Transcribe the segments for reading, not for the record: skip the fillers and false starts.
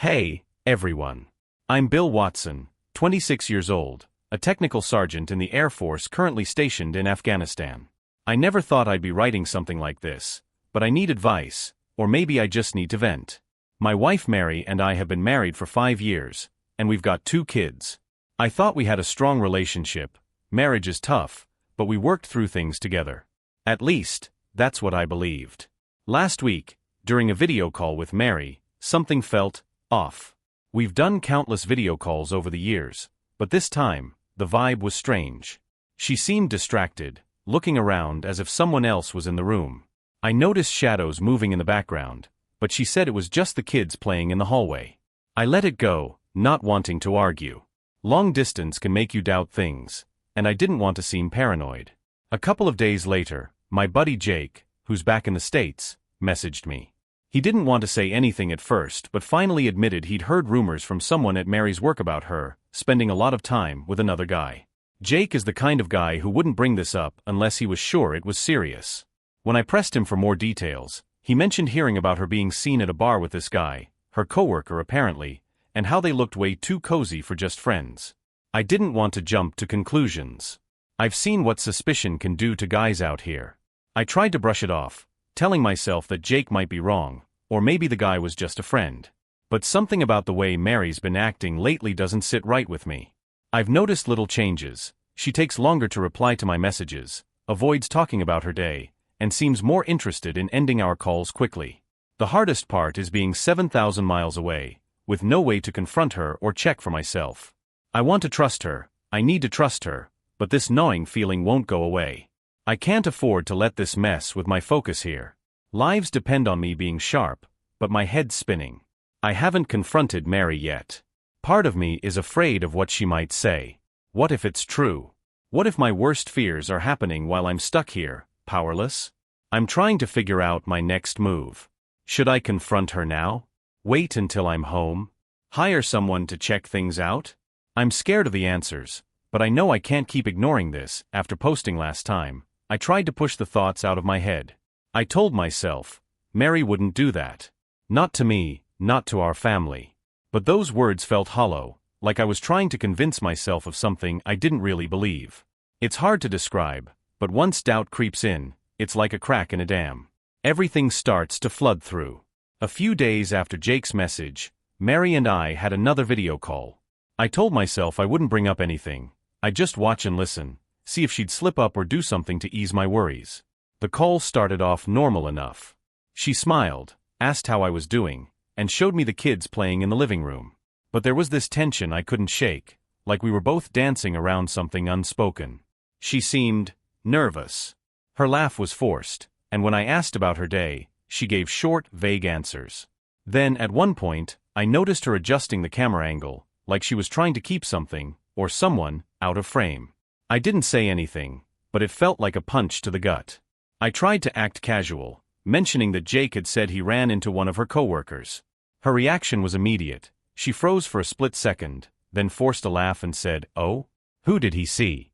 Hey, everyone. I'm Bill Watson, 26 years old, a technical sergeant in the Air Force currently stationed in Afghanistan. I never thought I'd be writing something like this, but I need advice, or maybe I just need to vent. My wife Mary and I have been married for 5 years, and we've got 2 kids. I thought we had a strong relationship. Marriage is tough, but we worked through things together. At least, that's what I believed. Last week, during a video call with Mary, something felt off. We've done countless video calls over the years, but this time, the vibe was strange. She seemed distracted, looking around as if someone else was in the room. I noticed shadows moving in the background, but she said it was just the kids playing in the hallway. I let it go, not wanting to argue. Long distance can make you doubt things, and I didn't want to seem paranoid. A couple of days later, my buddy Jake, who's back in the States, messaged me. He didn't want to say anything at first but finally admitted he'd heard rumors from someone at Mary's work about her spending a lot of time with another guy. Jake is the kind of guy who wouldn't bring this up unless he was sure it was serious. When I pressed him for more details, he mentioned hearing about her being seen at a bar with this guy, her coworker apparently, and how they looked way too cozy for just friends. I didn't want to jump to conclusions. I've seen what suspicion can do to guys out here. I tried to brush it off, telling myself that Jake might be wrong, or maybe the guy was just a friend. But something about the way Mary's been acting lately doesn't sit right with me. I've noticed little changes. She takes longer to reply to my messages, avoids talking about her day, and seems more interested in ending our calls quickly. The hardest part is being 7,000 miles away, with no way to confront her or check for myself. I want to trust her, I need to trust her, but this gnawing feeling won't go away. I can't afford to let this mess with my focus here. Lives depend on me being sharp, but my head's spinning. I haven't confronted Mary yet. Part of me is afraid of what she might say. What if it's true? What if my worst fears are happening while I'm stuck here, powerless? I'm trying to figure out my next move. Should I confront her now? Wait until I'm home? Hire someone to check things out? I'm scared of the answers, but I know I can't keep ignoring this. After posting last time, I tried to push the thoughts out of my head. I told myself, Mary wouldn't do that. Not to me, not to our family. But those words felt hollow, like I was trying to convince myself of something I didn't really believe. It's hard to describe, but once doubt creeps in, it's like a crack in a dam. Everything starts to flood through. A few days after Jake's message, Mary and I had another video call. I told myself I wouldn't bring up anything. I'd just watch and listen, see if she'd slip up or do something to ease my worries. The call started off normal enough. She smiled, asked how I was doing, and showed me the kids playing in the living room. But there was this tension I couldn't shake, like we were both dancing around something unspoken. She seemed nervous. Her laugh was forced, and when I asked about her day, she gave short, vague answers. Then, at one point, I noticed her adjusting the camera angle, like she was trying to keep something, or someone, out of frame. I didn't say anything, but it felt like a punch to the gut. I tried to act casual, mentioning that Jake had said he ran into one of her coworkers. Her reaction was immediate. She froze for a split second, then forced a laugh and said, "Oh? Who did he see?"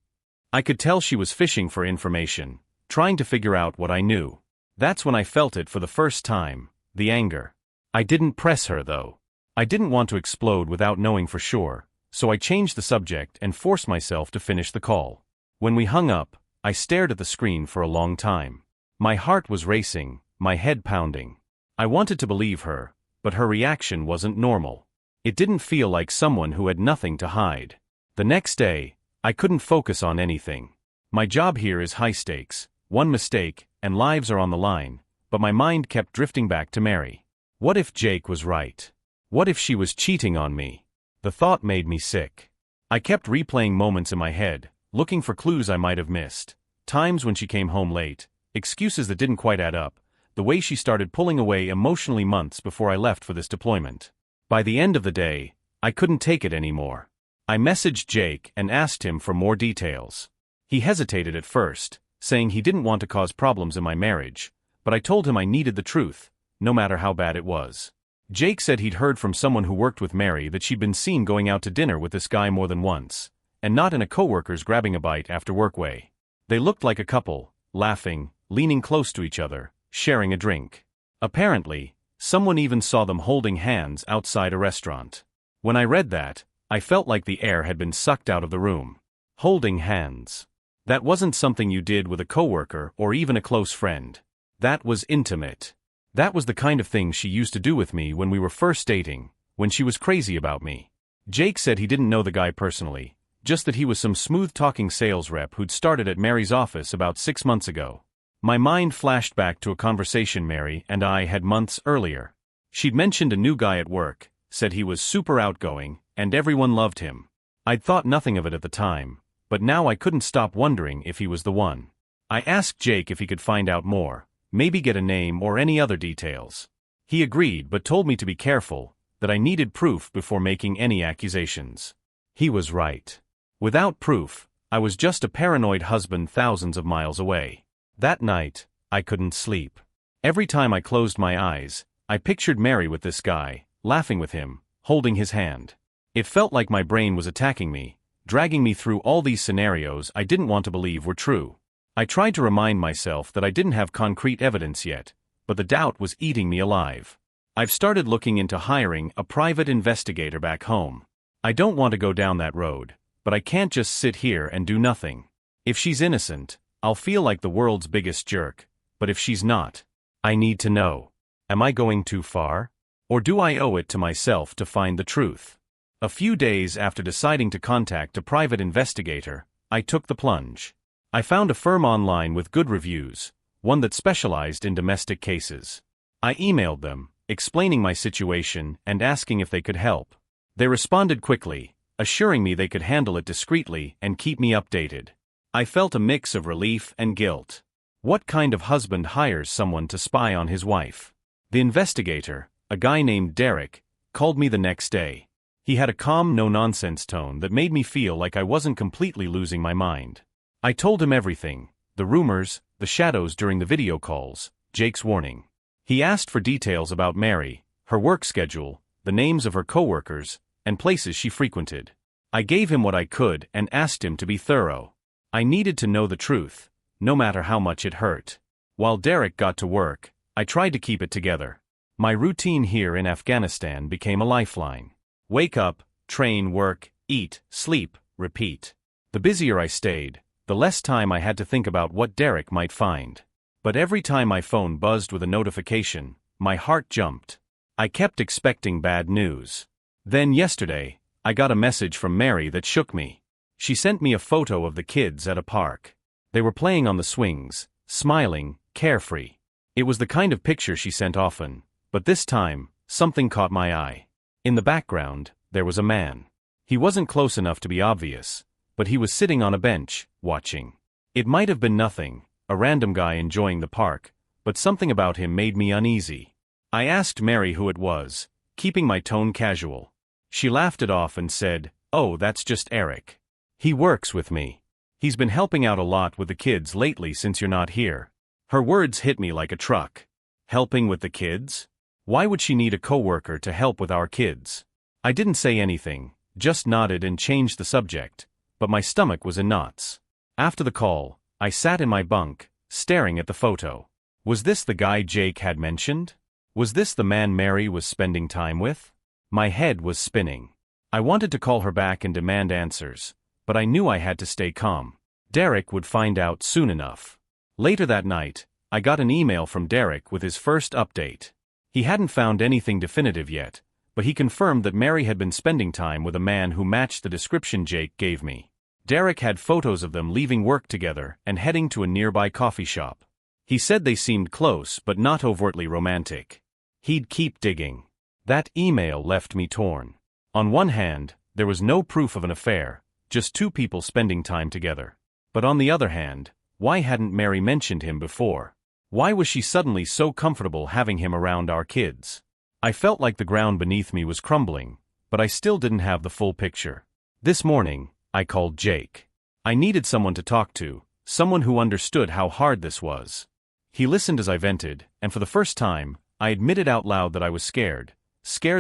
I could tell she was fishing for information, trying to figure out what I knew. That's when I felt it for the first time, the anger. I didn't press her though. I didn't want to explode without knowing for sure, so I changed the subject and forced myself to finish the call. When we hung up, I stared at the screen for a long time. My heart was racing, my head pounding. I wanted to believe her, but her reaction wasn't normal. It didn't feel like someone who had nothing to hide. The next day, I couldn't focus on anything. My job here is high stakes. One mistake, and lives are on the line, but my mind kept drifting back to Mary. What if Jake was right? What if she was cheating on me? The thought made me sick. I kept replaying moments in my head, looking for clues I might have missed. Times when she came home late, excuses that didn't quite add up, the way she started pulling away emotionally months before I left for this deployment. By the end of the day, I couldn't take it anymore. I messaged Jake and asked him for more details. He hesitated at first, saying he didn't want to cause problems in my marriage, but I told him I needed the truth, no matter how bad it was. Jake said he'd heard from someone who worked with Mary that she'd been seen going out to dinner with this guy more than once, and not in a coworker's grabbing a bite after work way. They looked like a couple, laughing, leaning close to each other, sharing a drink. Apparently, Someone even saw them holding hands outside a restaurant. When I read that, I felt like the air had been sucked out of the room. Holding hands. That wasn't something you did with a coworker or even a close friend. That was intimate. That was the kind of thing she used to do with me when we were first dating, when she was crazy about me. Jake said he didn't know the guy personally, just that he was some smooth-talking sales rep who'd started at Mary's office about 6 months ago. My mind flashed back to a conversation Mary and I had months earlier. She'd mentioned a new guy at work, said he was super outgoing, and everyone loved him. I'd thought nothing of it at the time, but now I couldn't stop wondering if he was the one. I asked Jake if he could find out more, maybe get a name or any other details. He agreed but told me to be careful, that I needed proof before making any accusations. He was right. Without proof, I was just a paranoid husband thousands of miles away. That night, I couldn't sleep. Every time I closed my eyes, I pictured Mary with this guy, laughing with him, holding his hand. It felt like my brain was attacking me, dragging me through all these scenarios I didn't want to believe were true. I tried to remind myself that I didn't have concrete evidence yet, but the doubt was eating me alive. I've started looking into hiring a private investigator back home. I don't want to go down that road, but I can't just sit here and do nothing. If she's innocent, I'll feel like the world's biggest jerk, but if she's not, I need to know. Am I going too far? Or do I owe it to myself to find the truth? A few days after deciding to contact a private investigator, I took the plunge. I found a firm online with good reviews, one that specialized in domestic cases. I emailed them, explaining my situation and asking if they could help. They responded quickly, assuring me they could handle it discreetly and keep me updated. I felt a mix of relief and guilt. What kind of husband hires someone to spy on his wife? The investigator, a guy named Derek, called me the next day. He had a calm, no-nonsense tone that made me feel like I wasn't completely losing my mind. I told him everything, the rumors, the shadows during the video calls, Jake's warning. He asked for details about Mary, her work schedule, the names of her coworkers, and places she frequented. I gave him what I could and asked him to be thorough. I needed to know the truth, no matter how much it hurt. While Derek got to work, I tried to keep it together. My routine here in Afghanistan became a lifeline. Wake up, train, work, eat, sleep, repeat. The busier I stayed, the less time I had to think about what Derek might find. But every time my phone buzzed with a notification, my heart jumped. I kept expecting bad news. Then yesterday, I got a message from Mary that shook me. She sent me a photo of the kids at a park. They were playing on the swings, smiling, carefree. It was the kind of picture she sent often, but this time, something caught my eye. In the background, there was a man. He wasn't close enough to be obvious, but he was sitting on a bench, watching. It might have been nothing, a random guy enjoying the park, but something about him made me uneasy. I asked Mary who it was, keeping my tone casual. She laughed it off and said, "Oh, that's just Eric. He works with me. He's been helping out a lot with the kids lately since you're not here." Her words hit me like a truck. Helping with the kids? Why would she need a coworker to help with our kids? I didn't say anything, just nodded and changed the subject, but my stomach was in knots. After the call, I sat in my bunk, staring at the photo. Was this the guy Jake had mentioned? Was this the man Mary was spending time with? My head was spinning. I wanted to call her back and demand answers, but I knew I had to stay calm. Derek would find out soon enough. Later that night, I got an email from Derek with his first update. He hadn't found anything definitive yet, but he confirmed that Mary had been spending time with a man who matched the description Jake gave me. Derek had photos of them leaving work together and heading to a nearby coffee shop. He said they seemed close but not overtly romantic. He'd keep digging. That email left me torn. On one hand, there was no proof of an affair, just two people spending time together. But on the other hand, why hadn't Mary mentioned him before? Why was she suddenly so comfortable having him around our kids? I felt like the ground beneath me was crumbling, but I still didn't have the full picture. This morning, I called Jake. I needed someone to talk to, someone who understood how hard this was. He listened as I vented, and for the first time, I admitted out loud that I was scared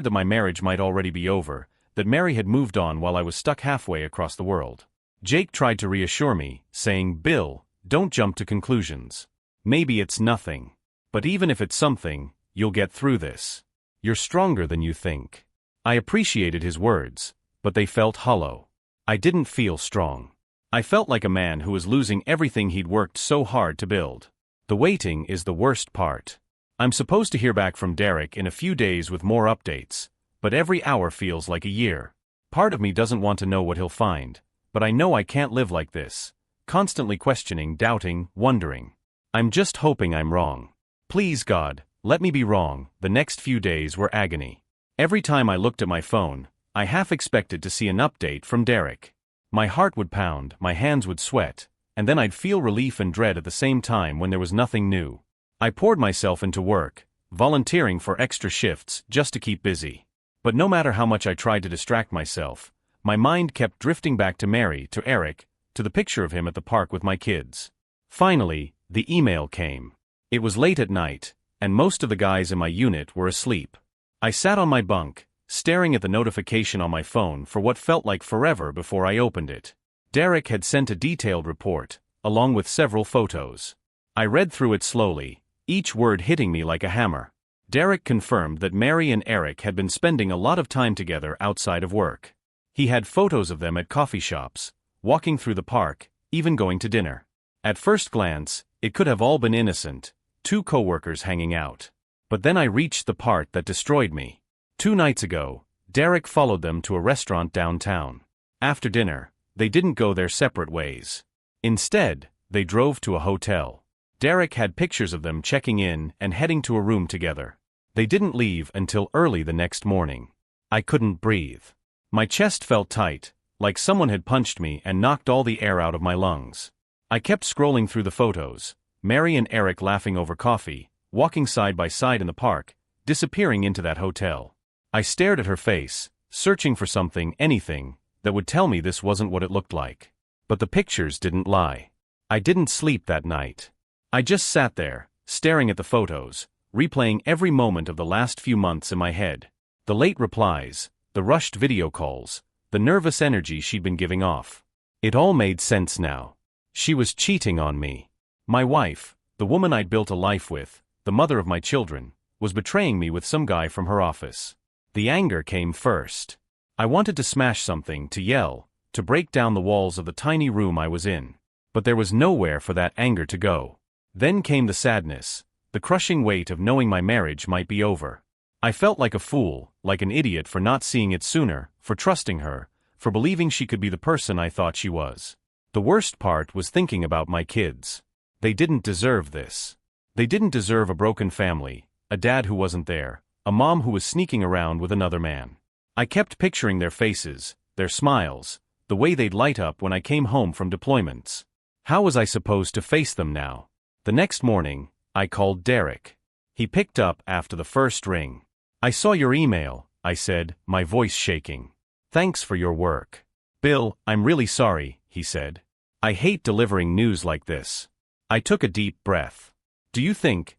that my marriage might already be over, that Mary had moved on while I was stuck halfway across the world. Jake tried to reassure me, saying, "Bill, don't jump to conclusions. Maybe it's nothing. But even if it's something, You'll get through this. You're stronger than you think. I appreciated his words, but they felt hollow. I didn't feel strong. I felt like a man who was losing everything he'd worked so hard to build. The waiting is the worst part. I'm supposed to hear back from Derek in a few days with more updates, but every hour feels like a year. Part of me doesn't want to know what he'll find, but I know I can't live like this, constantly questioning, doubting, wondering. I'm just hoping I'm wrong. Please God, let me be wrong. The next few days were agony. Every time I looked at my phone, I half expected to see an update from Derek. My heart would pound, my hands would sweat, and then I'd feel relief and dread at the same time when there was nothing new. I poured myself into work, volunteering for extra shifts just to keep busy. But no matter how much I tried to distract myself, my mind kept drifting back to Mary, to Eric, to the picture of him at the park with my kids. Finally, the email came. It was late at night, and most of the guys in my unit were asleep. I sat on my bunk, staring at the notification on my phone for what felt like forever before I opened it. Derek had sent a detailed report, along with several photos. I read through it slowly, each word hitting me like a hammer. Derek confirmed that Mary and Eric had been spending a lot of time together outside of work. He had photos of them at coffee shops, walking through the park, even going to dinner. At first glance, it could have all been innocent, two coworkers hanging out. But then I reached the part that destroyed me. 2 nights ago, Derek followed them to a restaurant downtown. After dinner, they didn't go their separate ways. Instead, they drove to a hotel. Derek had pictures of them checking in and heading to a room together. They didn't leave until early the next morning. I couldn't breathe. My chest felt tight, like someone had punched me and knocked all the air out of my lungs. I kept scrolling through the photos, Mary and Eric laughing over coffee, walking side by side in the park, disappearing into that hotel. I stared at her face, searching for something, anything, that would tell me this wasn't what it looked like. But the pictures didn't lie. I didn't sleep that night. I just sat there, staring at the photos, replaying every moment of the last few months in my head. The late replies, the rushed video calls, the nervous energy she'd been giving off. It all made sense now. She was cheating on me. My wife, the woman I'd built a life with, the mother of my children, was betraying me with some guy from her office. The anger came first. I wanted to smash something, to yell, to break down the walls of the tiny room I was in. But there was nowhere for that anger to go. Then came the sadness, the crushing weight of knowing my marriage might be over. I felt like a fool, like an idiot for not seeing it sooner, for trusting her, for believing she could be the person I thought she was. The worst part was thinking about my kids. They didn't deserve this. They didn't deserve a broken family, a dad who wasn't there, a mom who was sneaking around with another man. I kept picturing their faces, their smiles, the way they'd light up when I came home from deployments. How was I supposed to face them now? The next morning, I called Derek. He picked up after the first ring. "I saw your email," I said, my voice shaking. "Thanks for your work." "Bill, I'm really sorry," he said. "I hate delivering news like this." I took a deep breath. Do you think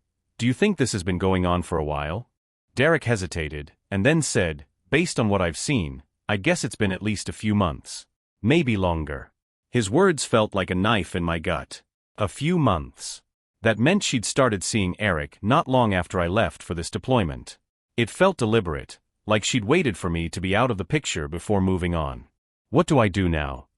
this has been going on for a while?" Derek hesitated, and then said, "Based on what I've seen, I guess it's been at least a few months. Maybe longer." His words felt like a knife in my gut. A few months. That meant she'd started seeing Eric not long after I left for this deployment. It felt deliberate, like she'd waited for me to be out of the picture before moving on. "What do I do now?"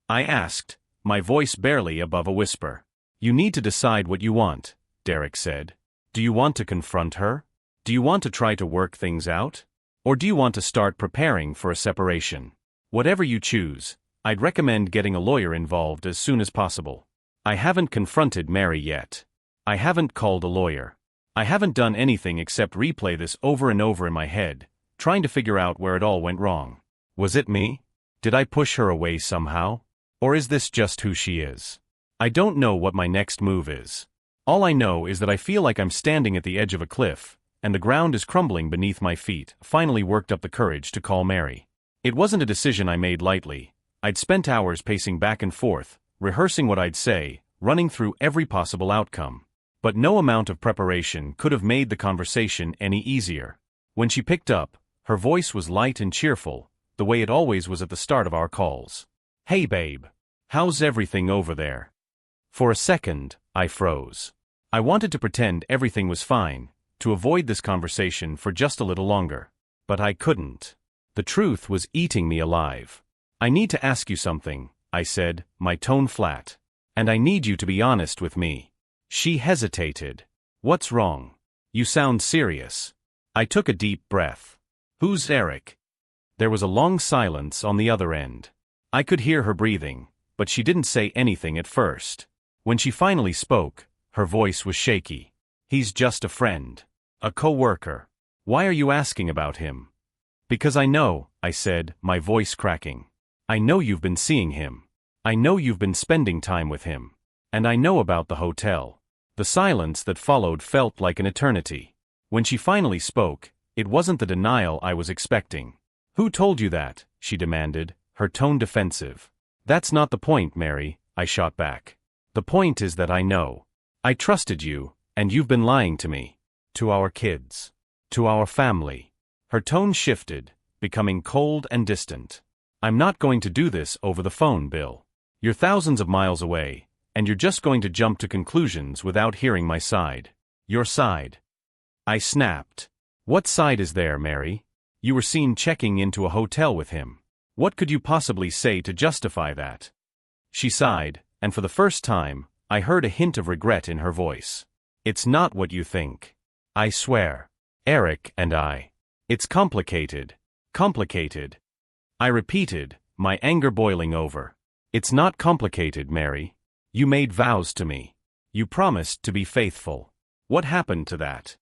I asked, my voice barely above a whisper. "You need to decide what you want," Derek said. "Do you want to confront her? Do you want to try to work things out? Or do you want to start preparing for a separation? Whatever you choose, I'd recommend getting a lawyer involved as soon as possible. I haven't confronted Mary yet. I haven't called a lawyer. I haven't done anything except replay this over and over in my head, trying to figure out where it all went wrong. Was it me? Did I push her away somehow? Or is this just who she is? I don't know what my next move is. All I know is that I feel like I'm standing at the edge of a cliff, and the ground is crumbling beneath my feet. Finally worked up the courage to call Mary. It wasn't a decision I made lightly. I'd spent hours pacing back and forth, rehearsing what I'd say, running through every possible outcome. But no amount of preparation could have made the conversation any easier. When she picked up, her voice was light and cheerful, the way it always was at the start of our calls. "Hey babe. How's everything over there?" For a second, I froze. I wanted to pretend everything was fine, to avoid this conversation for just a little longer. But I couldn't. The truth was eating me alive. I need to ask you something, I said, my tone flat. And I need you to be honest with me. She hesitated. What's wrong? You sound serious. I took a deep breath. Who's Eric? There was a long silence on the other end. I could hear her breathing, but she didn't say anything at first. When she finally spoke, her voice was shaky. He's just a friend. A co-worker. Why are you asking about him? Because I know, I said, my voice cracking. I know you've been seeing him. I know you've been spending time with him. And I know about the hotel. The silence that followed felt like an eternity. When she finally spoke, it wasn't the denial I was expecting. Who told you that? She demanded, her tone defensive. That's not the point, Mary, I shot back. The point is that I know. I trusted you, and you've been lying to me. To our kids. To our family. Her tone shifted, becoming cold and distant. I'm not going to do this over the phone, Bill. You're thousands of miles away, and you're just going to jump to conclusions without hearing my side. Your side. I snapped. What side is there, Mary? You were seen checking into a hotel with him. What could you possibly say to justify that? She sighed, and for the first time, I heard a hint of regret in her voice. It's not what you think. I swear. Eric and I. It's complicated. Complicated. I repeated, my anger boiling over. It's not complicated, Mary. You made vows to me. You promised to be faithful. What happened to that?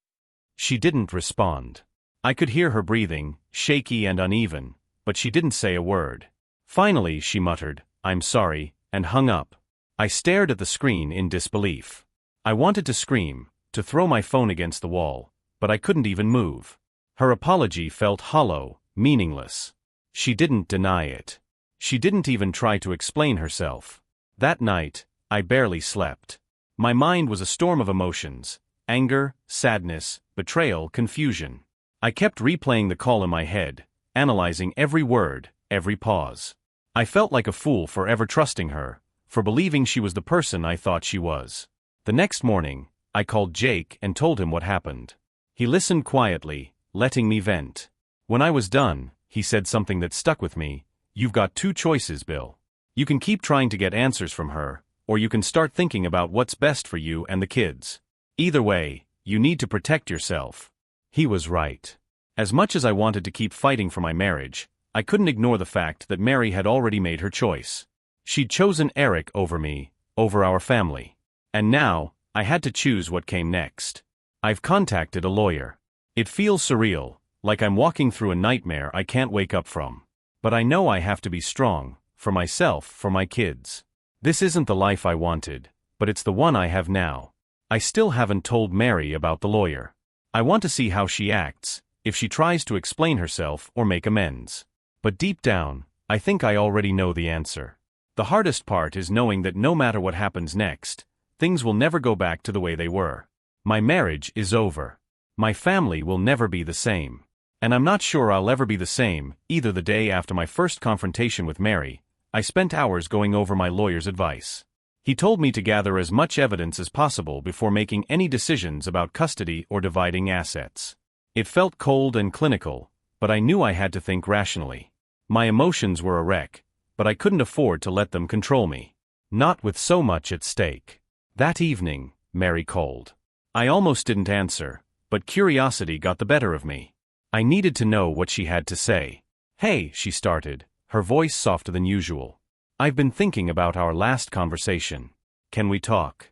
She didn't respond. I could hear her breathing, shaky and uneven, but she didn't say a word. Finally, she muttered, I'm sorry, and hung up. I stared at the screen in disbelief. I wanted to scream, to throw my phone against the wall, but I couldn't even move. Her apology felt hollow, meaningless. She didn't deny it. She didn't even try to explain herself. That night, I barely slept. My mind was a storm of emotions: anger, sadness, betrayal, confusion. I kept replaying the call in my head, analyzing every word, every pause. I felt like a fool for ever trusting her, for believing she was the person I thought she was. The next morning, I called Jake and told him what happened. He listened quietly, letting me vent. When I was done, he said something that stuck with me. You've got two choices, Bill. You can keep trying to get answers from her, or you can start thinking about what's best for you and the kids. Either way, you need to protect yourself. He was right. As much as I wanted to keep fighting for my marriage, I couldn't ignore the fact that Mary had already made her choice. She'd chosen Eric over me, over our family. And now, I had to choose what came next. I've contacted a lawyer. It feels surreal, like I'm walking through a nightmare I can't wake up from. But I know I have to be strong, for myself, for my kids. This isn't the life I wanted, but it's the one I have now. I still haven't told Mary about the lawyer. I want to see how she acts, if she tries to explain herself or make amends. But deep down, I think I already know the answer. The hardest part is knowing that no matter what happens next, things will never go back to the way they were. My marriage is over. My family will never be the same. And I'm not sure I'll ever be the same. Either. The day after my first confrontation with Mary, I spent hours going over my lawyer's advice. He told me to gather as much evidence as possible before making any decisions about custody or dividing assets. It felt cold and clinical, but I knew I had to think rationally. My emotions were a wreck, but I couldn't afford to let them control me. Not with so much at stake. That evening, Mary called. I almost didn't answer, but curiosity got the better of me. I needed to know what she had to say. Hey, she started, her voice softer than usual. I've been thinking about our last conversation. Can we talk?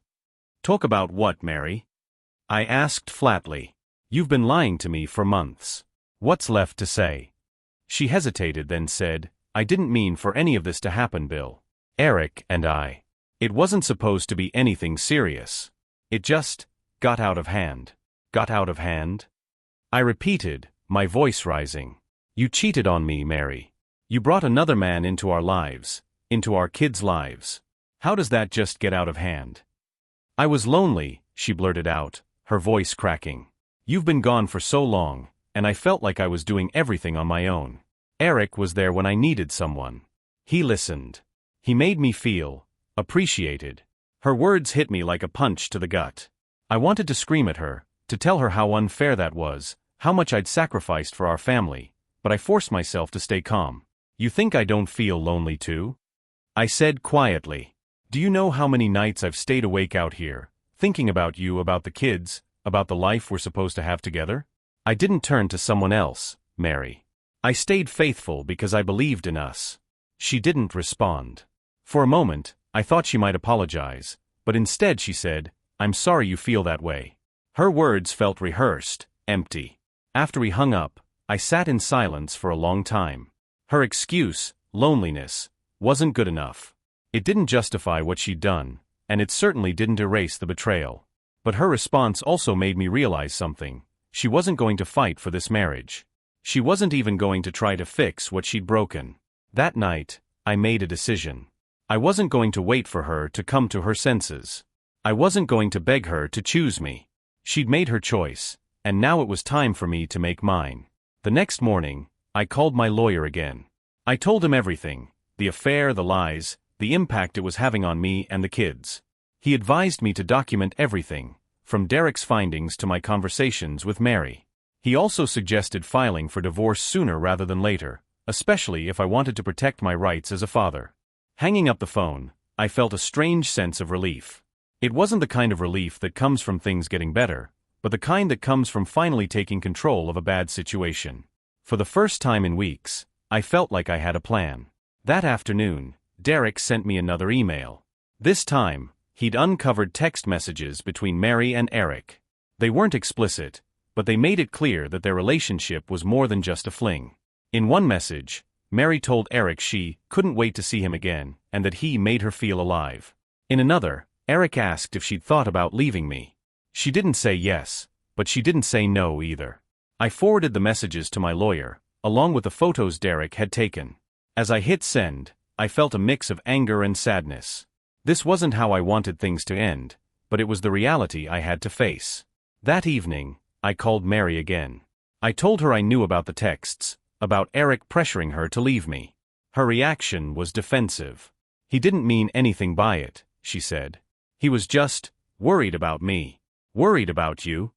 Talk about what, Mary? I asked flatly. You've been lying to me for months. What's left to say? She hesitated, then said, I didn't mean for any of this to happen, Bill. Eric and I. It wasn't supposed to be anything serious. It just got out of hand. Got out of hand? I repeated, my voice rising. You cheated on me, Mary. You brought another man into our lives, into our kids' lives. How does that just get out of hand? I was lonely, she blurted out, her voice cracking. You've been gone for so long, and I felt like I was doing everything on my own. Eric was there when I needed someone. He listened. He made me feel appreciated. Her words hit me like a punch to the gut. I wanted to scream at her, to tell her how unfair that was, how much I'd sacrificed for our family, but I forced myself to stay calm. "You think I don't feel lonely too?" I said quietly. "Do you know how many nights I've stayed awake out here, thinking about you, about the kids, about the life we're supposed to have together?" I didn't turn to someone else, Mary. I stayed faithful because I believed in us. She didn't respond. For a moment, I thought she might apologize, but instead she said, "I'm sorry you feel that way." Her words felt rehearsed, empty. After we hung up, I sat in silence for a long time. Her excuse, loneliness, wasn't good enough. It didn't justify what she'd done, and it certainly didn't erase the betrayal. But her response also made me realize something. She wasn't going to fight for this marriage. She wasn't even going to try to fix what she'd broken. That night, I made a decision. I wasn't going to wait for her to come to her senses. I wasn't going to beg her to choose me. She'd made her choice, and now it was time for me to make mine. The next morning, I called my lawyer again. I told him everything, the affair, the lies, the impact it was having on me and the kids. He advised me to document everything, from Derek's findings to my conversations with Mary. He also suggested filing for divorce sooner rather than later, especially if I wanted to protect my rights as a father. Hanging up the phone, I felt a strange sense of relief. It wasn't the kind of relief that comes from things getting better, but the kind that comes from finally taking control of a bad situation. For the first time in weeks, I felt like I had a plan. That afternoon, Derek sent me another email. This time, he'd uncovered text messages between Mary and Eric. They weren't explicit, but they made it clear that their relationship was more than just a fling. In one message, Mary told Eric she couldn't wait to see him again, and that he made her feel alive. In another, Eric asked if she'd thought about leaving me. She didn't say yes, but she didn't say no either. I forwarded the messages to my lawyer, along with the photos Derek had taken. As I hit send, I felt a mix of anger and sadness. This wasn't how I wanted things to end, but it was the reality I had to face. That evening, I called Mary again. I told her I knew about the texts, about Eric pressuring her to leave me. Her reaction was defensive. "He didn't mean anything by it," she said. "He was just worried about me." "Worried about you?"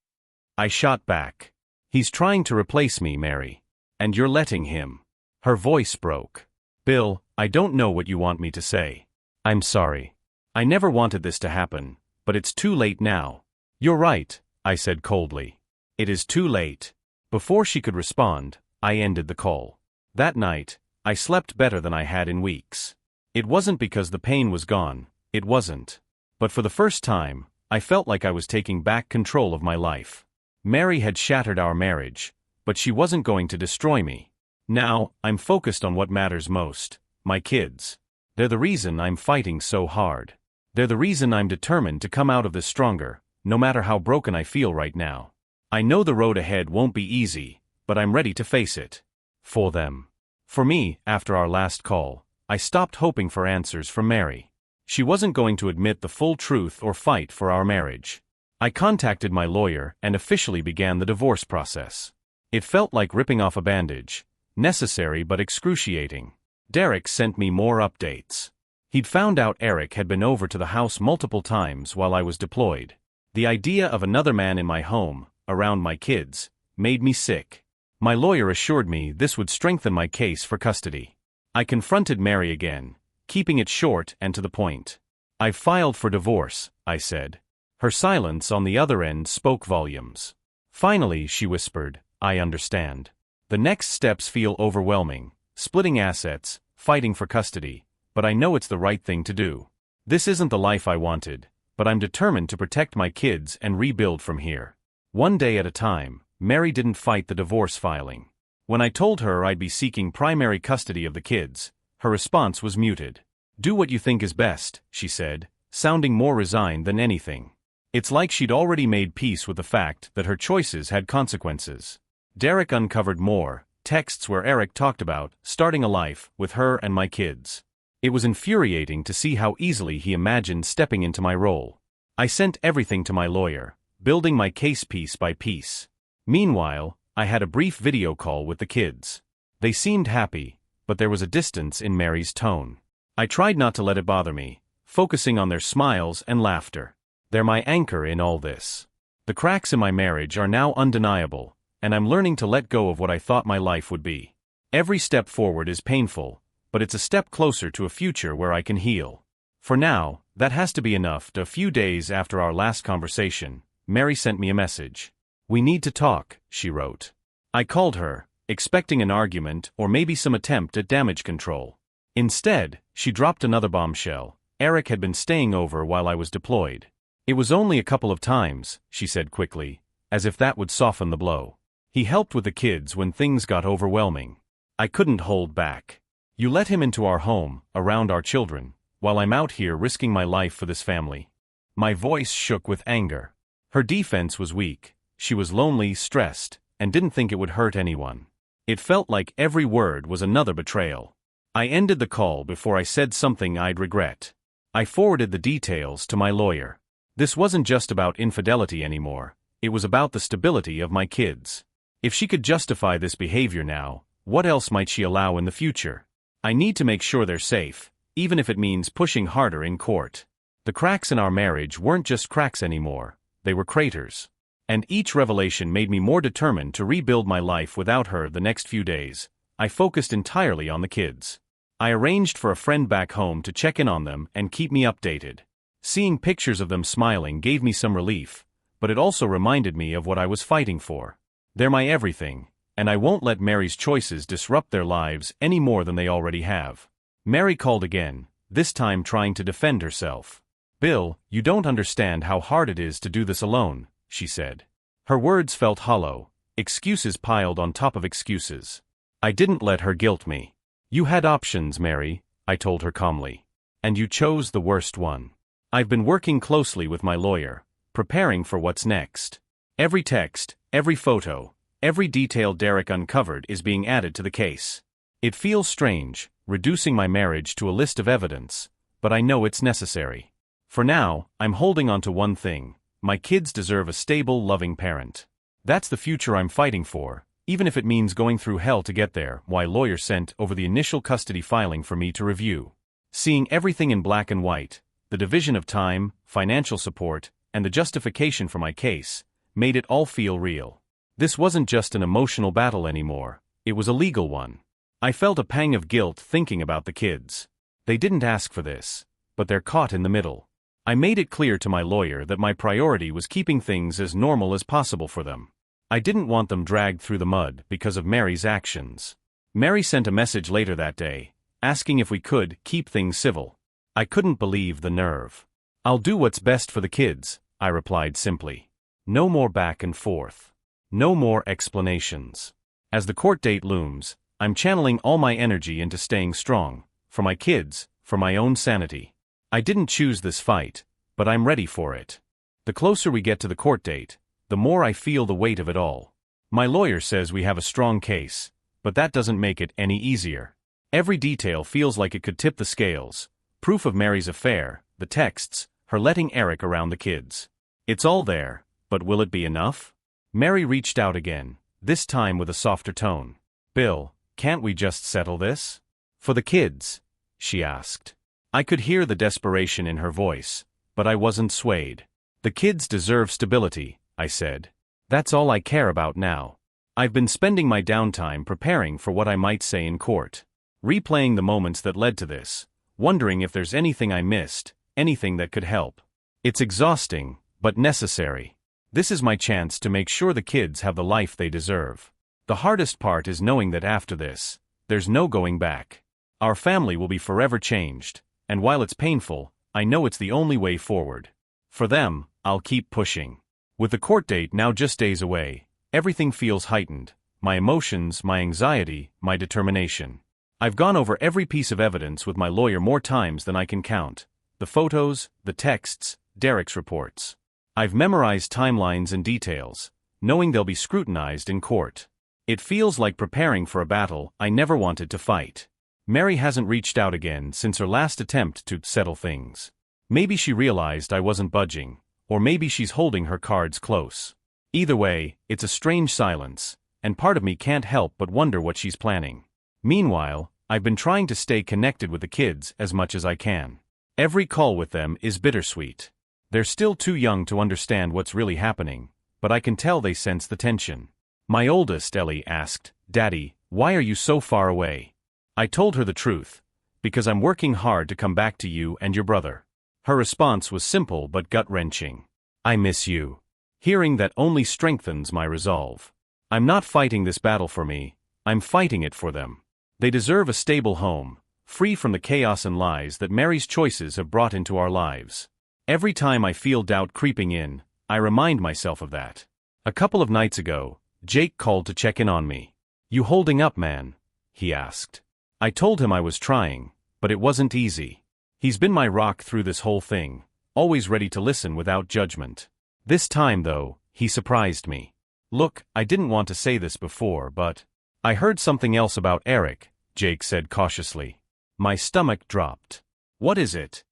I shot back. "He's trying to replace me, Mary. And you're letting him." Her voice broke. "Bill, I don't know what you want me to say. I'm sorry. I never wanted this to happen, but it's too late now." "You're right," I said coldly. "It is too late." Before she could respond, I ended the call. That night, I slept better than I had in weeks. It wasn't because the pain was gone, it wasn't. But for the first time, I felt like I was taking back control of my life. Mary had shattered our marriage, but she wasn't going to destroy me. Now, I'm focused on what matters most, my kids. They're the reason I'm fighting so hard. They're the reason I'm determined to come out of this stronger, no matter how broken I feel right now. I know the road ahead won't be easy, but I'm ready to face it. For them. For me, after our last call, I stopped hoping for answers from Mary. She wasn't going to admit the full truth or fight for our marriage. I contacted my lawyer and officially began the divorce process. It felt like ripping off a bandage, necessary but excruciating. Derek sent me more updates. He'd found out Eric had been over to the house multiple times while I was deployed. The idea of another man in my home, around my kids, made me sick. My lawyer assured me this would strengthen my case for custody. I confronted Mary again, keeping it short and to the point. "I've filed for divorce," I said. Her silence on the other end spoke volumes. Finally, she whispered, "I understand. The next steps feel overwhelming, splitting assets, fighting for custody, but I know it's the right thing to do. This isn't the life I wanted, but I'm determined to protect my kids and rebuild from here." One day at a time, Mary didn't fight the divorce filing. When I told her I'd be seeking primary custody of the kids, her response was muted. "Do what you think is best," she said, sounding more resigned than anything. It's like she'd already made peace with the fact that her choices had consequences. Derek uncovered more texts where Eric talked about starting a life with her and my kids. It was infuriating to see how easily he imagined stepping into my role. I sent everything to my lawyer, building my case piece by piece. Meanwhile, I had a brief video call with the kids. They seemed happy, but there was a distance in Mary's tone. I tried not to let it bother me, focusing on their smiles and laughter. They're my anchor in all this. The cracks in my marriage are now undeniable, and I'm learning to let go of what I thought my life would be. Every step forward is painful, but it's a step closer to a future where I can heal. For now, that has to be enough. A few days after our last conversation, Mary sent me a message. "We need to talk," she wrote. I called her, expecting an argument or maybe some attempt at damage control. Instead, she dropped another bombshell. Eric had been staying over while I was deployed. "It was only a couple of times," she said quickly, as if that would soften the blow. "He helped with the kids when things got overwhelming. I couldn't hold back. You let him into our home, around our children, while I'm out here risking my life for this family." My voice shook with anger. Her defense was weak. She was lonely, stressed, and didn't think it would hurt anyone. It felt like every word was another betrayal. I ended the call before I said something I'd regret. I forwarded the details to my lawyer. This wasn't just about infidelity anymore. It was about the stability of my kids. If she could justify this behavior now, what else might she allow in the future? I need to make sure they're safe, even if it means pushing harder in court. The cracks in our marriage weren't just cracks anymore, they were craters. And each revelation made me more determined to rebuild my life without her. The next few days, I focused entirely on the kids. I arranged for a friend back home to check in on them and keep me updated. Seeing pictures of them smiling gave me some relief, but it also reminded me of what I was fighting for. They're my everything, and I won't let Mary's choices disrupt their lives any more than they already have. Mary called again, this time trying to defend herself. "Bill, you don't understand how hard it is to do this alone," she said. Her words felt hollow, excuses piled on top of excuses. I didn't let her guilt me. "You had options, Mary," I told her calmly. "And you chose the worst one." I've been working closely with my lawyer, preparing for what's next. Every text, every photo, every detail Derek uncovered is being added to the case. It feels strange, reducing my marriage to a list of evidence, but I know it's necessary. For now, I'm holding on to one thing. My kids deserve a stable, loving parent. That's the future I'm fighting for, even if it means going through hell to get there. My lawyer sent over the initial custody filing for me to review. Seeing everything in black and white, the division of time, financial support, and the justification for my case, made it all feel real. This wasn't just an emotional battle anymore, it was a legal one. I felt a pang of guilt thinking about the kids. They didn't ask for this, but they're caught in the middle. I made it clear to my lawyer that my priority was keeping things as normal as possible for them. I didn't want them dragged through the mud because of Mary's actions. Mary sent a message later that day, asking if we could keep things civil. I couldn't believe the nerve. "I'll do what's best for the kids," I replied simply. No more back and forth. No more explanations. As the court date looms, I'm channeling all my energy into staying strong, for my kids, for my own sanity. I didn't choose this fight, but I'm ready for it. The closer we get to the court date, the more I feel the weight of it all. My lawyer says we have a strong case, but that doesn't make it any easier. Every detail feels like it could tip the scales. Proof of Mary's affair, the texts, her letting Eric around the kids. It's all there, but will it be enough? Mary reached out again, this time with a softer tone. "Bill, can't we just settle this? For the kids?" she asked. I could hear the desperation in her voice, but I wasn't swayed. "The kids deserve stability," I said. "That's all I care about now." I've been spending my downtime preparing for what I might say in court. Replaying the moments that led to this, wondering if there's anything I missed, anything that could help. It's exhausting, but necessary. This is my chance to make sure the kids have the life they deserve. The hardest part is knowing that after this, there's no going back. Our family will be forever changed, and while it's painful, I know it's the only way forward. For them, I'll keep pushing. With the court date now just days away, everything feels heightened. My emotions, my anxiety, my determination. I've gone over every piece of evidence with my lawyer more times than I can count. The photos, the texts, Derek's reports. I've memorized timelines and details, knowing they'll be scrutinized in court. It feels like preparing for a battle I never wanted to fight. Mary hasn't reached out again since her last attempt to settle things. Maybe she realized I wasn't budging, or maybe she's holding her cards close. Either way, it's a strange silence, and part of me can't help but wonder what she's planning. Meanwhile, I've been trying to stay connected with the kids as much as I can. Every call with them is bittersweet. They're still too young to understand what's really happening, but I can tell they sense the tension. My oldest, Ellie, asked, "Daddy, why are you so far away?" I told her the truth. "Because I'm working hard to come back to you and your brother." Her response was simple but gut-wrenching. "I miss you." Hearing that only strengthens my resolve. I'm not fighting this battle for me, I'm fighting it for them. They deserve a stable home, free from the chaos and lies that Mary's choices have brought into our lives. Every time I feel doubt creeping in, I remind myself of that. A couple of nights ago, Jake called to check in on me. "You holding up, man?" he asked. I told him I was trying, but it wasn't easy. He's been my rock through this whole thing, always ready to listen without judgment. This time, though, he surprised me. "Look, I didn't want to say this before, but I heard something else about Eric," Jake said cautiously. My stomach dropped. "What is it?"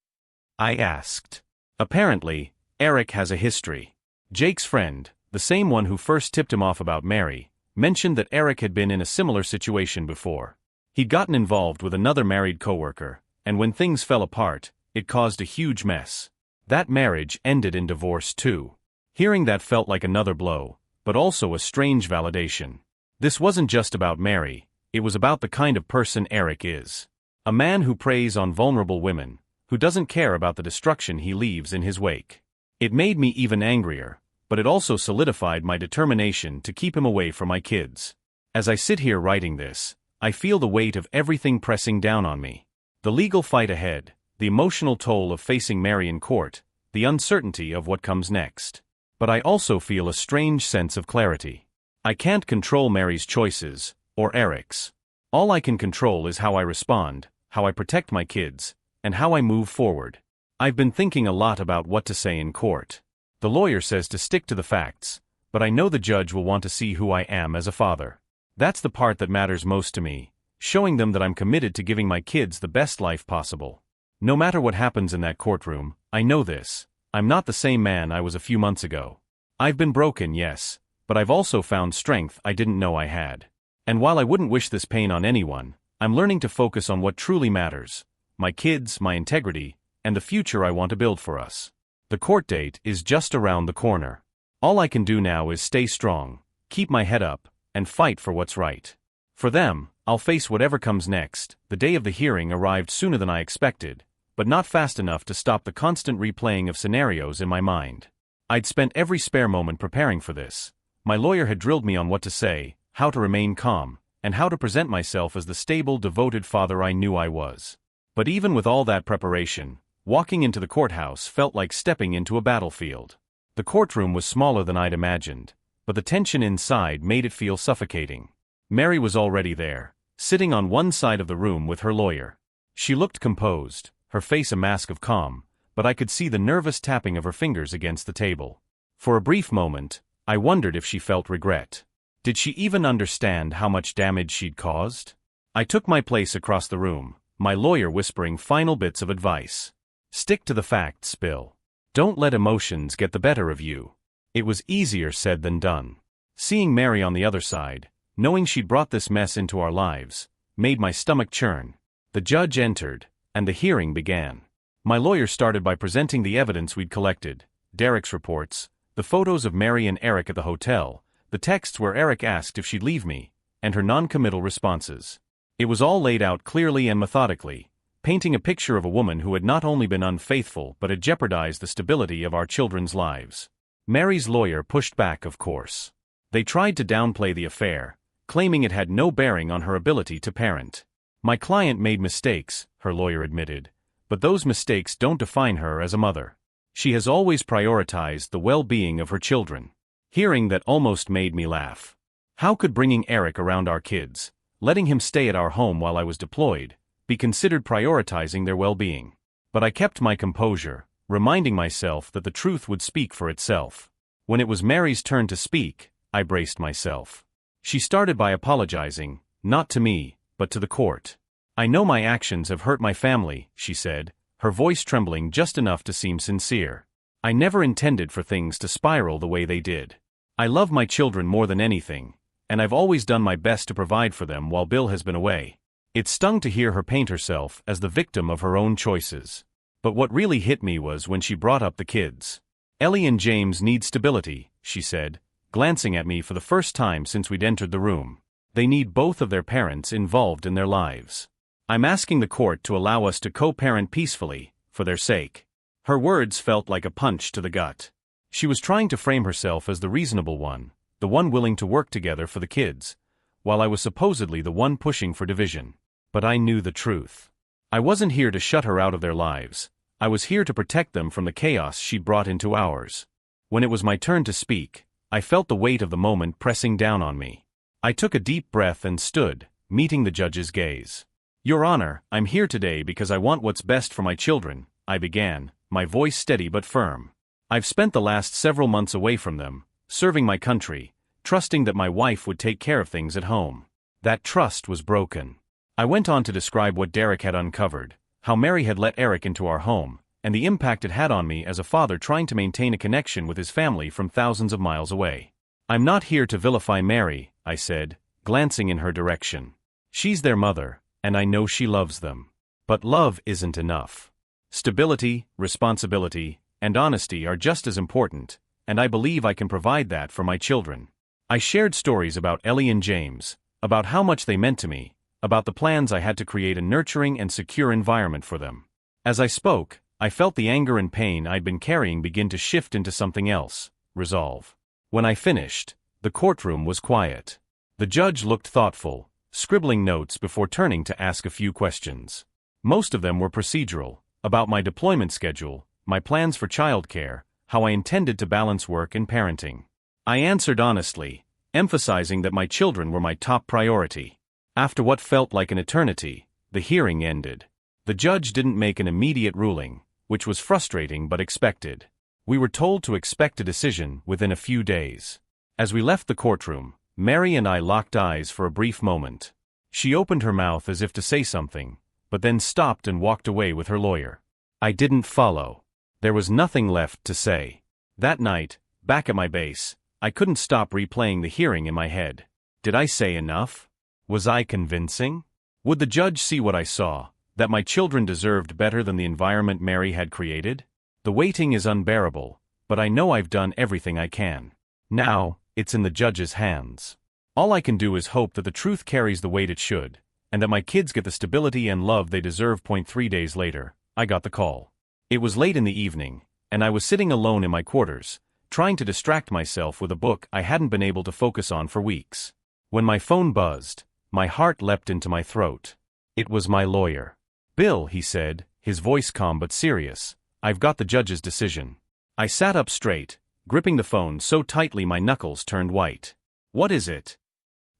I asked. Apparently, Eric has a history. Jake's friend, the same one who first tipped him off about Mary, mentioned that Eric had been in a similar situation before. He'd gotten involved with another married coworker, and when things fell apart, it caused a huge mess. That marriage ended in divorce too. Hearing that felt like another blow, but also a strange validation. This wasn't just about Mary, it was about the kind of person Eric is. A man who preys on vulnerable women, who doesn't care about the destruction he leaves in his wake. It made me even angrier, but it also solidified my determination to keep him away from my kids. As I sit here writing this, I feel the weight of everything pressing down on me. The legal fight ahead, the emotional toll of facing Mary in court, the uncertainty of what comes next. But I also feel a strange sense of clarity. I can't control Mary's choices, or Eric's. All I can control is how I respond, how I protect my kids, and how I move forward. I've been thinking a lot about what to say in court. The lawyer says to stick to the facts, but I know the judge will want to see who I am as a father. That's the part that matters most to me, showing them that I'm committed to giving my kids the best life possible. No matter what happens in that courtroom, I know this. I'm not the same man I was a few months ago. I've been broken, yes, but I've also found strength I didn't know I had. And while I wouldn't wish this pain on anyone, I'm learning to focus on what truly matters: my kids, my integrity, and the future I want to build for us. The court date is just around the corner. All I can do now is stay strong, keep my head up, and fight for what's right. For them, I'll face whatever comes next. The day of the hearing arrived sooner than I expected, but not fast enough to stop the constant replaying of scenarios in my mind. I'd spent every spare moment preparing for this. My lawyer had drilled me on what to say, how to remain calm, and how to present myself as the stable, devoted father I knew I was. But even with all that preparation, walking into the courthouse felt like stepping into a battlefield. The courtroom was smaller than I'd imagined, but the tension inside made it feel suffocating. Mary was already there, sitting on one side of the room with her lawyer. She looked composed, her face a mask of calm, but I could see the nervous tapping of her fingers against the table. For a brief moment, I wondered if she felt regret. Did she even understand how much damage she'd caused? I took my place across the room, my lawyer whispering final bits of advice. "Stick to the facts, Bill. Don't let emotions get the better of you." It was easier said than done. Seeing Mary on the other side, knowing she'd brought this mess into our lives, made my stomach churn. The judge entered, and the hearing began. My lawyer started by presenting the evidence we'd collected: Derek's reports, the photos of Mary and Eric at the hotel, the texts where Eric asked if she'd leave me, and her non-committal responses. It was all laid out clearly and methodically, painting a picture of a woman who had not only been unfaithful but had jeopardized the stability of our children's lives. Mary's lawyer pushed back, of course. They tried to downplay the affair, claiming it had no bearing on her ability to parent. "My client made mistakes," her lawyer admitted, "but those mistakes don't define her as a mother. She has always prioritized the well-being of her children." Hearing that almost made me laugh. How could bringing Eric around our kids, letting him stay at our home while I was deployed, be considered prioritizing their well-being? But I kept my composure, reminding myself that the truth would speak for itself. When it was Mary's turn to speak, I braced myself. She started by apologizing, not to me, but to the court. "I know my actions have hurt my family," she said, her voice trembling just enough to seem sincere. "I never intended for things to spiral the way they did. I love my children more than anything, and I've always done my best to provide for them while Bill has been away." It stung to hear her paint herself as the victim of her own choices. But what really hit me was when she brought up the kids. Ellie and James need stability, she said, glancing at me for the first time since we'd entered the room. They need both of their parents involved in their lives. I'm asking the court to allow us to co-parent peacefully, for their sake. Her words felt like a punch to the gut. She was trying to frame herself as the reasonable one, the one willing to work together for the kids, while I was supposedly the one pushing for division. But I knew the truth. I wasn't here to shut her out of their lives. I was here to protect them from the chaos she'd brought into ours. When it was my turn to speak, I felt the weight of the moment pressing down on me. I took a deep breath and stood, meeting the judge's gaze. Your Honor, I'm here today because I want what's best for my children, I began, my voice steady but firm. I've spent the last several months away from them, serving my country, trusting that my wife would take care of things at home. That trust was broken. I went on to describe what Derek had uncovered, how Mary had let Eric into our home, and the impact it had on me as a father trying to maintain a connection with his family from thousands of miles away. I'm not here to vilify Mary, I said, glancing in her direction. She's their mother, and I know she loves them. But love isn't enough. Stability, responsibility, and honesty are just as important, and I believe I can provide that for my children. I shared stories about Ellie and James, about how much they meant to me, about the plans I had to create a nurturing and secure environment for them. As I spoke, I felt the anger and pain I'd been carrying begin to shift into something else, resolve. When I finished, the courtroom was quiet. The judge looked thoughtful, scribbling notes before turning to ask a few questions. Most of them were procedural, about my deployment schedule, my plans for childcare, how I intended to balance work and parenting. I answered honestly, emphasizing that my children were my top priority. After what felt like an eternity, the hearing ended. The judge didn't make an immediate ruling, which was frustrating but expected. We were told to expect a decision within a few days. As we left the courtroom, Mary and I locked eyes for a brief moment. She opened her mouth as if to say something, but then stopped and walked away with her lawyer. I didn't follow. There was nothing left to say. That night, back at my base, I couldn't stop replaying the hearing in my head. Did I say enough? Was I convincing? Would the judge see what I saw, that my children deserved better than the environment Mary had created? The waiting is unbearable, but I know I've done everything I can. Now, it's in the judge's hands. All I can do is hope that the truth carries the weight it should, and that my kids get the stability and love they deserve. 3 days later, I got the call. It was late in the evening, and I was sitting alone in my quarters, trying to distract myself with a book I hadn't been able to focus on for weeks. When my phone buzzed, my heart leapt into my throat. It was my lawyer. Bill, he said, his voice calm but serious, I've got the judge's decision. I sat up straight, gripping the phone so tightly my knuckles turned white. What is it?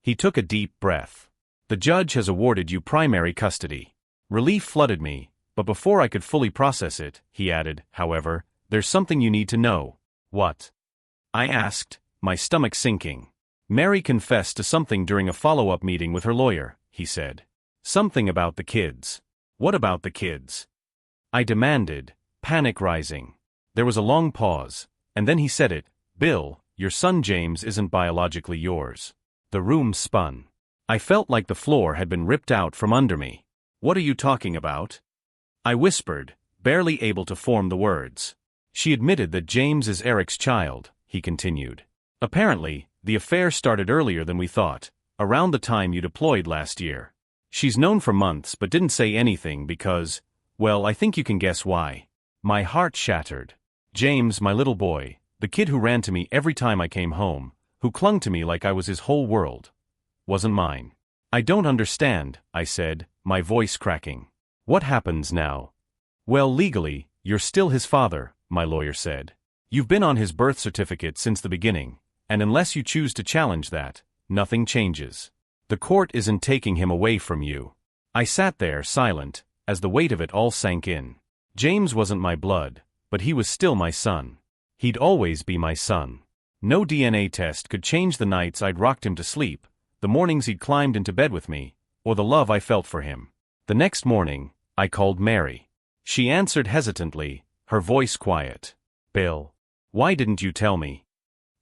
He took a deep breath. The judge has awarded you primary custody. Relief flooded me, but before I could fully process it, he added, however, there's something you need to know. What? I asked, my stomach sinking. Mary confessed to something during a follow-up meeting with her lawyer, he said. Something about the kids. What about the kids? I demanded, panic rising. There was a long pause, and then he said it, Bill, your son James isn't biologically yours. The room spun. I felt like the floor had been ripped out from under me. What are you talking about? I whispered, barely able to form the words. She admitted that James is Eric's child, he continued. Apparently, the affair started earlier than we thought, around the time you deployed last year. She's known for months but didn't say anything because, well, I think you can guess why. My heart shattered. James, my little boy, the kid who ran to me every time I came home, who clung to me like I was his whole world, wasn't mine. I don't understand, I said, my voice cracking. What happens now? Well, legally, you're still his father, my lawyer said. You've been on his birth certificate since the beginning, and unless you choose to challenge that, nothing changes. The court isn't taking him away from you. I sat there silent, as the weight of it all sank in. James wasn't my blood, but he was still my son. He'd always be my son. No DNA test could change the nights I'd rocked him to sleep, the mornings he'd climbed into bed with me, or the love I felt for him. The next morning, I called Mary. She answered hesitantly, her voice quiet. Bill, why didn't you tell me?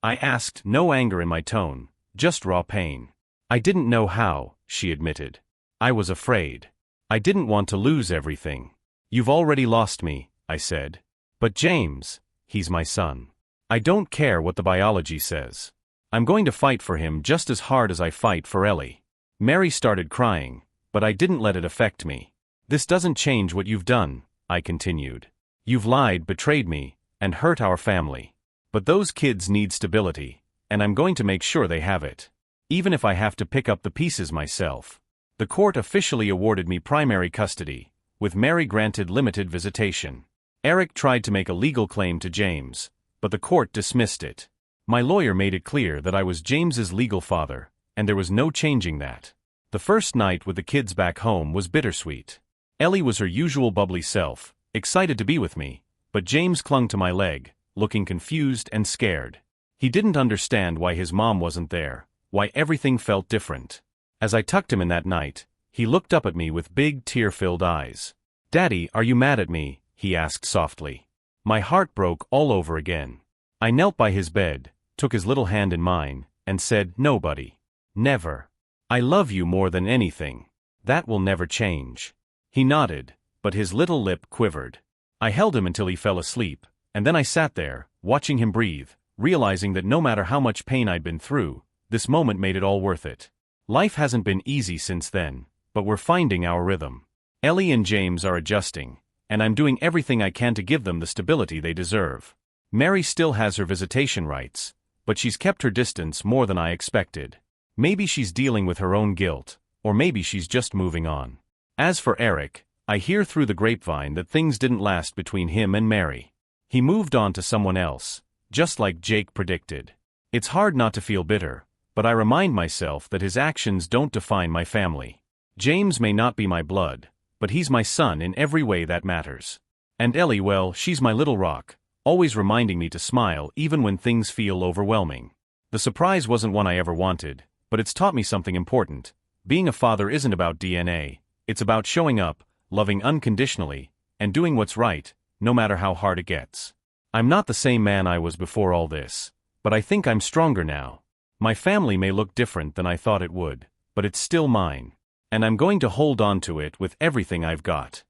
I asked, no anger in my tone, just raw pain. I didn't know how, she admitted. I was afraid. I didn't want to lose everything. You've already lost me, I said. But James, he's my son. I don't care what the biology says. I'm going to fight for him just as hard as I fight for Ellie. Mary started crying, but I didn't let it affect me. This doesn't change what you've done, I continued. You've lied, betrayed me, and hurt our family. But those kids need stability, and I'm going to make sure they have it. Even if I have to pick up the pieces myself. The court officially awarded me primary custody, with Mary granted limited visitation. Eric tried to make a legal claim to James, but the court dismissed it. My lawyer made it clear that I was James's legal father, and there was no changing that. The first night with the kids back home was bittersweet. Ellie was her usual bubbly self, excited to be with me, but James clung to my leg, looking confused and scared. He didn't understand why his mom wasn't there, why everything felt different. As I tucked him in that night, he looked up at me with big tear-filled eyes. "Daddy, are you mad at me?" he asked softly. My heart broke all over again. I knelt by his bed, took his little hand in mine, and said, "No, buddy. Never. I love you more than anything. That will never change." He nodded, but his little lip quivered. I held him until he fell asleep, and then I sat there, watching him breathe, realizing that no matter how much pain I'd been through, this moment made it all worth it. Life hasn't been easy since then, but we're finding our rhythm. Ellie and James are adjusting, and I'm doing everything I can to give them the stability they deserve. Mary still has her visitation rights, but she's kept her distance more than I expected. Maybe she's dealing with her own guilt, or maybe she's just moving on. As for Eric, I hear through the grapevine that things didn't last between him and Mary. He moved on to someone else, just like Jake predicted. It's hard not to feel bitter, but I remind myself that his actions don't define my family. James may not be my blood, but he's my son in every way that matters. And Ellie, well, she's my little rock, always reminding me to smile even when things feel overwhelming. The surprise wasn't one I ever wanted, but it's taught me something important. Being a father isn't about DNA, it's about showing up, loving unconditionally, and doing what's right, no matter how hard it gets. I'm not the same man I was before all this, but I think I'm stronger now. My family may look different than I thought it would, but it's still mine, and I'm going to hold on to it with everything I've got.